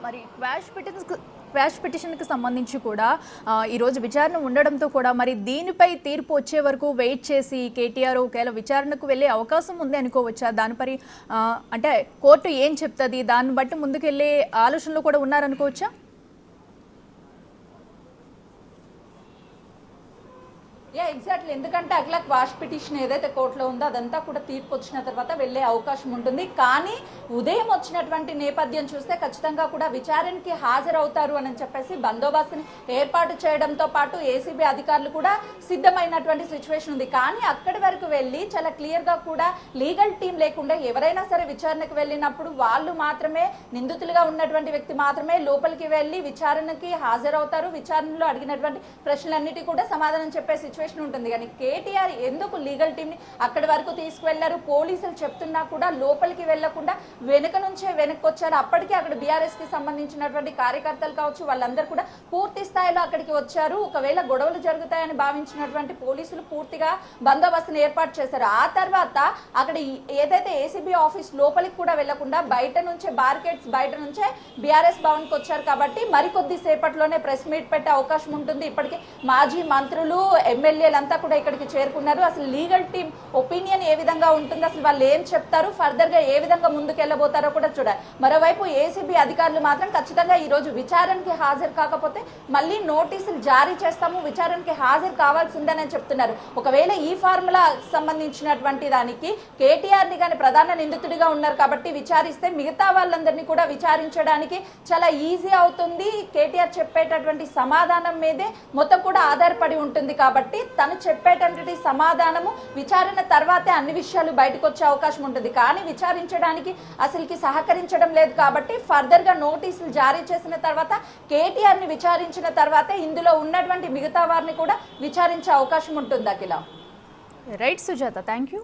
మరి క్వాష్ పిటిషన్కి సంబంధించి కూడా ఈరోజు విచారణ ఉండడంతో కూడా మరి దీనిపై తీర్పు వచ్చే వరకు వెయిట్ చేసి కేటీఆర్ ఒకవేళ విచారణకు వెళ్ళే అవకాశం ఉంది అనుకోవచ్చా? దానిపై అంటే కోర్టు ఏం చెప్తుంది దాన్ని బట్టి ముందుకెళ్ళే ఆలోచనలు కూడా ఉన్నారనుకోవచ్చా? ఎగ్జాక్ట్లీ, ఎందుకంటే అట్లా క్వాష్ పిటిషన్ ఏదైతే కోర్టులో ఉందో అదంతా కూడా తీర్పు వచ్చిన తర్వాత వెళ్ళే అవకాశం ఉంటుంది. కానీ ఉదయం వచ్చినటువంటి నేపథ్యం చూస్తే ఖచ్చితంగా కూడా విచారణకి హాజరవుతారు అని చెప్పేసి బందోబస్తుని ఏర్పాటు చేయడంతో పాటు ఏసీబీ అధికారులు కూడా సిద్ధమైనటువంటి సిచ్యువేషన్ ఉంది. కానీ అక్కడి వరకు వెళ్ళి చాలా క్లియర్గా కూడా లీగల్ టీం లేకుండా ఎవరైనా సరే విచారణకు వెళ్ళినప్పుడు వాళ్ళు మాత్రమే, నిందితులుగా ఉన్నటువంటి వ్యక్తి మాత్రమే లోపలికి వెళ్ళి విచారణకి హాజరవుతారు. విచారణలో అడిగినటువంటి ప్రశ్నలన్నిటి కూడా సమాధానం చెప్పే సిచ్యువేషన్ ఉంటుంది. కానీ కేటీఆర్ ఎందుకు లీగల్ టీమ్ ని అక్కడి వరకు తీసుకువెళ్లారు? పోలీసులు చెప్తున్నా కూడా లోపలికి వెళ్లకుండా వెనుక నుంచే వెనక్కి వచ్చారు. అప్పటికే అక్కడ బీఆర్ఎస్ కి సంబంధించినటువంటి కార్యకర్తలు కావచ్చు, వాళ్ళందరూ కూడా పూర్తి స్థాయిలో అక్కడికి వచ్చారు. ఒకవేళ గొడవలు జరుగుతాయని భావించినటువంటి పోలీసులు పూర్తిగా బందోబస్తును ఏర్పాటు చేశారు. ఆ తర్వాత అక్కడ ఏదైతే ఏసీబీ ఆఫీస్ లోపలికి కూడా వెళ్లకుండా బయట నుంచే బార్కెట్స్ బయట నుంచే బీఆర్ఎస్ భవన్ కి వచ్చారు. కాబట్టి మరికొద్ది సేపట్లోనే ప్రెస్ మీట్ పెట్టే అవకాశం ఉంటుంది. ఇప్పటికే మాజీ మంత్రులు, ఎమ్మెల్యేలంతా కూడా ఇక్కడికి చేరుకున్నారు. అసలు లీగల్ టీం ఒపీనియన్ ఏ విధంగా ఉంటుంది, అసలు వాళ్ళు ఏం చెప్తారు, ఫర్దర్ గా ఏ విధంగా ముందుకెళ్లబోతారో కూడా చూడాలి. మరోవైపు ఏసీబీ అధికారులు మాత్రం ఖచ్చితంగా ఈ రోజు విచారణకి హాజరు కాకపోతే మళ్ళీ నోటీసులు జారీ చేస్తాము, విచారణకి హాజరు కావాల్సిందని చెప్తున్నారు. ఒకవేళ ఈ ఫార్ములా సంబంధించినటువంటి దానికి కేటీఆర్ ని కానీ ప్రధాన నిందితుడిగా ఉన్నారు కాబట్టి విచారిస్తే మిగతా వాళ్ళందరినీ కూడా విచారించడానికి చాలా ఈజీ అవుతుంది. కేటీఆర్ చెప్పేటటువంటి సమాధానం మీదే మొత్తం కూడా ఆధారపడి ఉంటుంది. కాబట్టి తను చెప్పేటటువంటి సమాధానము విచారణ తర్వాతే అన్ని విషయాలు బయటకు వచ్చే అవకాశం ఉంటుంది. కానీ విచారించడానికి అసలుకి సహకరించడం లేదు. కాబట్టి ఫర్దర్ గా నోటీసులు జారీ చేసిన తర్వాత కేటీఆర్ ని విచారించిన తర్వాతే ఇందులో ఉన్నటువంటి మిగతా వారిని కూడా విచారించే అవకాశం ఉంటుంది. Akhila. Right Sujatha, thank you.